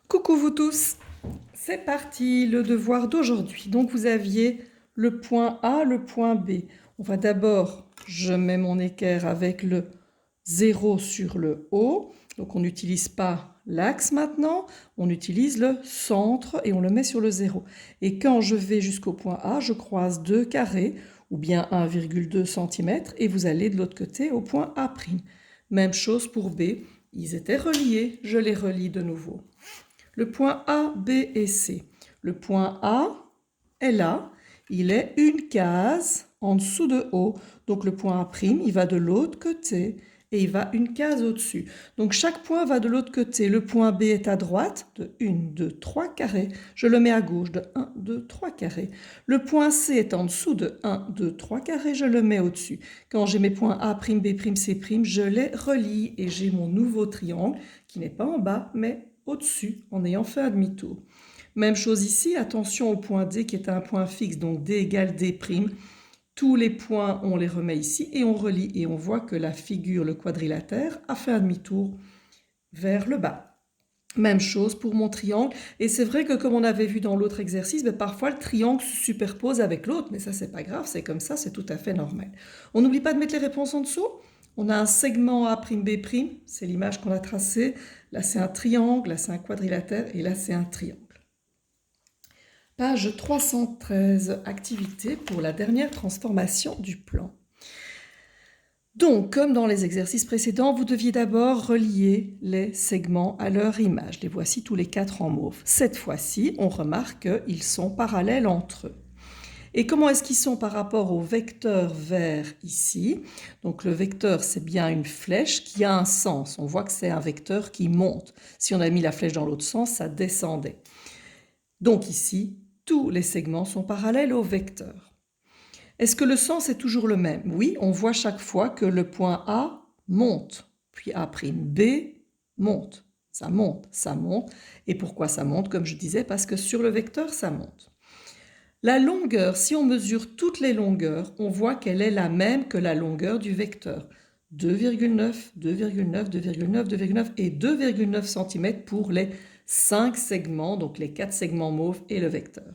Coucou vous tous, c'est parti, le devoir d'aujourd'hui. Donc vous aviez le point A, le point B. On va d'abord, je mets mon équerre avec le 0 sur le haut. Donc on n'utilise pas l'axe maintenant, on utilise le centre et on le met sur le 0. Et quand je vais jusqu'au point A, je croise deux carrés ou bien 1,2 cm et vous allez de l'autre côté au point A'. Même chose pour B, ils étaient reliés, je les relie de nouveau. Le point A, B et C. Le point A est là, il est une case en dessous de O. Donc le point A', il va de l'autre côté et il va une case au-dessus. Donc chaque point va de l'autre côté. Le point B est à droite de 1, 2, 3 carrés. Je le mets à gauche de 1, 2, 3 carrés. Le point C est en dessous de 1, 2, 3 carrés. Je le mets au-dessus. Quand j'ai mes points A', B', C', je les relie et j'ai mon nouveau triangle qui n'est pas en bas mais au-dessus en ayant fait un demi-tour. Même chose ici, attention au point D qui est un point fixe, donc D égale D'. Tous les points, on les remet ici et on relie et on voit que la figure, le quadrilatère, a fait un demi-tour vers le bas. Même chose pour mon triangle. Et c'est vrai que comme on avait vu dans l'autre exercice, parfois le triangle se superpose avec l'autre, mais ça c'est pas grave, c'est comme ça, c'est tout à fait normal. On n'oublie pas de mettre les réponses en dessous. On a un segment A'B', c'est l'image qu'on a tracée. Là c'est un triangle, là c'est un quadrilatère et là c'est un triangle. Page 313, activité pour la dernière transformation du plan. Donc, comme dans les exercices précédents, vous deviez d'abord relier les segments à leur image. Les voici tous les quatre en mauve. Cette fois-ci, on remarque qu'ils sont parallèles entre eux. Et comment est-ce qu'ils sont par rapport au vecteur vert ici? Donc le vecteur, c'est bien une flèche qui a un sens. On voit que c'est un vecteur qui monte. Si on a mis la flèche dans l'autre sens, ça descendait. Donc ici, tous les segments sont parallèles au vecteur. Est-ce que le sens est toujours le même? Oui, on voit chaque fois que le point A monte, puis A'B monte. Ça monte, ça monte. Et pourquoi ça monte? Comme je disais, parce que sur le vecteur, ça monte. La longueur, si on mesure toutes les longueurs, on voit qu'elle est la même que la longueur du vecteur. 2,9, 2,9, 2,9, 2,9 et 2,9 cm pour les 5 segments, donc les 4 segments mauves et le vecteur.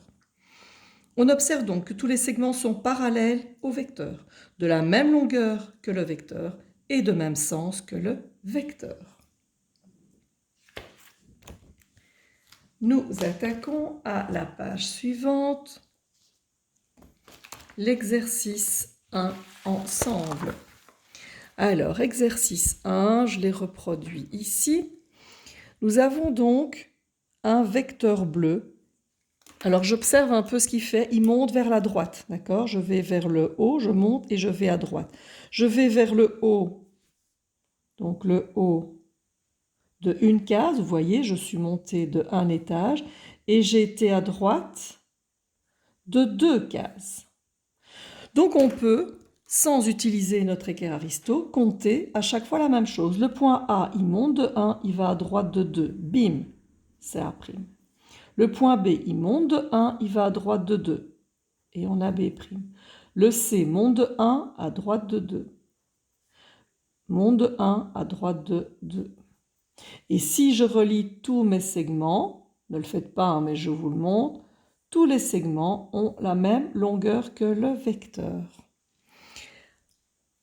On observe donc que tous les segments sont parallèles au vecteur, de la même longueur que le vecteur et de même sens que le vecteur. Nous attaquons à la page suivante. L'exercice 1 ensemble. Alors, exercice 1, je l'ai reproduit ici. Nous avons donc un vecteur bleu. Alors, j'observe un peu ce qu'il fait. Il monte vers la droite, d'accord? Je vais vers le haut, je monte et je vais à droite. Je vais vers le haut, donc le haut de une case. Vous voyez, je suis montée de un étage et j'ai été à droite de 2 cases. Donc on peut, sans utiliser notre équerre Aristo, compter à chaque fois la même chose. Le point A, il monte de 1, il va à droite de 2. Bim, c'est A'. Le point B, il monte de 1, il va à droite de 2. Et on a B'. Le C monte de 1, à droite de 2. Monte de 1, à droite de 2. Et si je relie tous mes segments, ne le faites pas, mais je vous le montre, tous les segments ont la même longueur que le vecteur.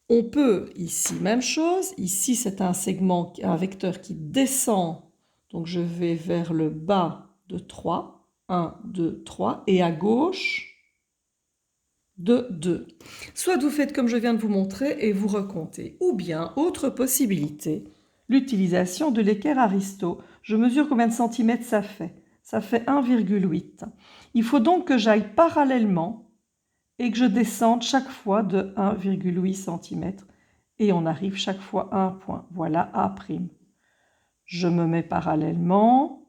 On peut ici, même chose, ici c'est un segment, un vecteur qui descend, donc je vais vers le bas de 3, 1, 2, 3, et à gauche de 2. Soit vous faites comme je viens de vous montrer et vous recomptez, ou bien, autre possibilité, l'utilisation de l'équerre Aristo. Je mesure combien de centimètres ça fait. Ça fait 1,8. Il faut donc que j'aille parallèlement et que je descende chaque fois de 1,8 cm. Et on arrive chaque fois à un point. Voilà A'. Je me mets parallèlement,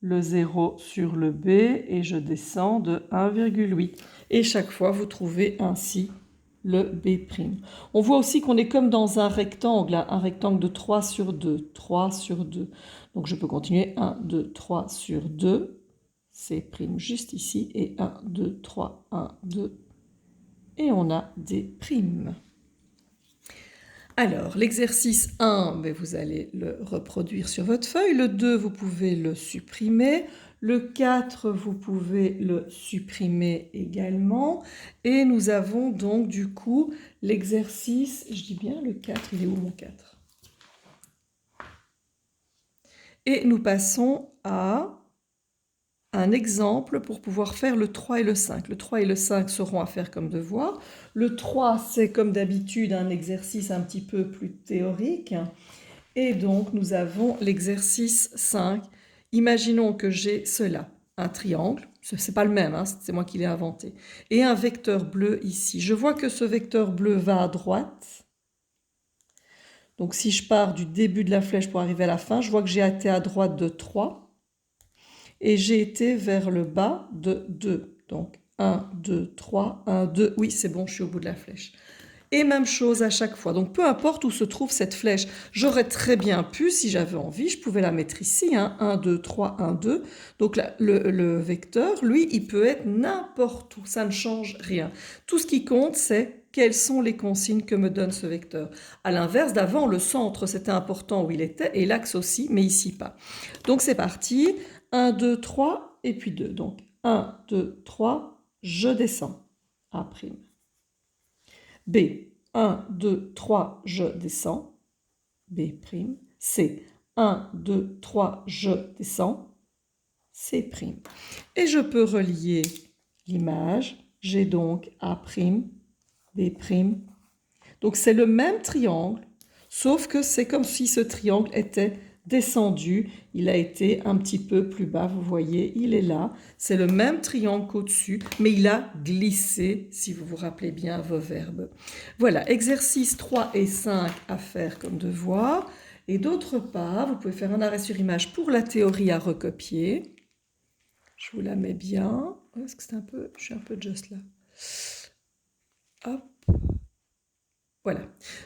le 0 sur le B, et je descends de 1,8. Et chaque fois, vous trouvez ainsi le B'. On voit aussi qu'on est comme dans un rectangle de 3 sur 2. 3 sur 2. Donc je peux continuer 1, 2, 3 sur 2. C' juste ici. Et 1, 2, 3, 1, 2. Et on a des primes. Alors, l'exercice 1, ben, vous allez le reproduire sur votre feuille. Le 2, vous pouvez le supprimer. Le 4, vous pouvez le supprimer également. Et nous avons donc du coup l'exercice, je dis bien le 4, il est où mon 4? Et nous passons à un exemple pour pouvoir faire le 3 et le 5. Le 3 et le 5 seront à faire comme devoir. Le 3, c'est comme d'habitude un exercice un petit peu plus théorique. Et donc, nous avons l'exercice 5. Imaginons que j'ai cela, un triangle. Ce n'est pas le même, hein, c'est moi qui l'ai inventé. Et un vecteur bleu ici. Je vois que ce vecteur bleu va à droite. Donc, si je pars du début de la flèche pour arriver à la fin, je vois que j'ai été à droite de 3. Et j'ai été vers le bas de 2. Donc 1, 2, 3, 1, 2. Oui, c'est bon, je suis au bout de la flèche. Et même chose à chaque fois. Donc peu importe où se trouve cette flèche, j'aurais très bien pu, si j'avais envie, je pouvais la mettre ici. 1, 2, 3, 1, 2. Donc là, le vecteur, lui, il peut être n'importe où. Ça ne change rien. Tout ce qui compte, c'est quelles sont les consignes que me donne ce vecteur. À l'inverse d'avant, le centre, c'était important où il était, et l'axe aussi, mais ici pas. Donc c'est parti. 1, 2, 3, et puis 2. Donc 1, 2, 3, je descends. A'. B, 1, 2, 3, je descends. B'. C, 1, 2, 3, je descends. C'. Et je peux relier l'image. J'ai donc A', B'. Donc c'est le même triangle, sauf que c'est comme si ce triangle était descendu, il a été un petit peu plus bas, vous voyez, il est là, c'est le même triangle qu'au-dessus, mais il a glissé, si vous vous rappelez bien vos verbes. Voilà, exercice 3 et 5 à faire comme devoir, et d'autre part, vous pouvez faire un arrêt sur image pour la théorie à recopier. Je vous la mets bien, est-ce que c'est un peu, je suis un peu juste là. Hop. Voilà.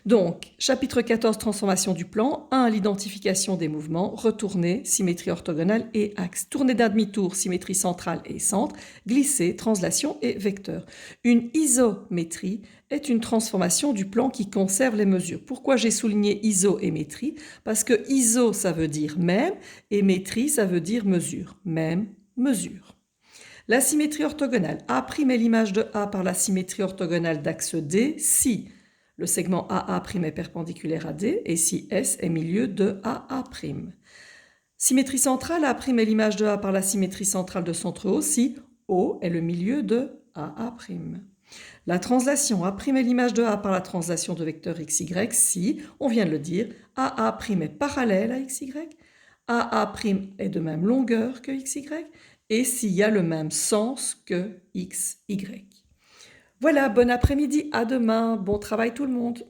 Donc, chapitre 14, transformation du plan. 1, l'identification des mouvements. Retourner, symétrie orthogonale et axe. Tourner d'un demi-tour, symétrie centrale et centre. Glisser, translation et vecteur. Une isométrie est une transformation du plan qui conserve les mesures. Pourquoi j'ai souligné iso et métrie? Parce que iso, ça veut dire même, et métrie, ça veut dire mesure. Même, mesure. La symétrie orthogonale. A' est l'image de A par la symétrie orthogonale d'axe D si le segment AA' est perpendiculaire à D et si S est milieu de AA'. Symétrie centrale, A' est l'image de A par la symétrie centrale de centre O si O est le milieu de AA'. La translation, A' est l'image de A par la translation de vecteur XY si, on vient de le dire, AA' est parallèle à XY, AA' est de même longueur que XY et s'il y a le même sens que XY. Voilà, bon après-midi, à demain, bon travail tout le monde.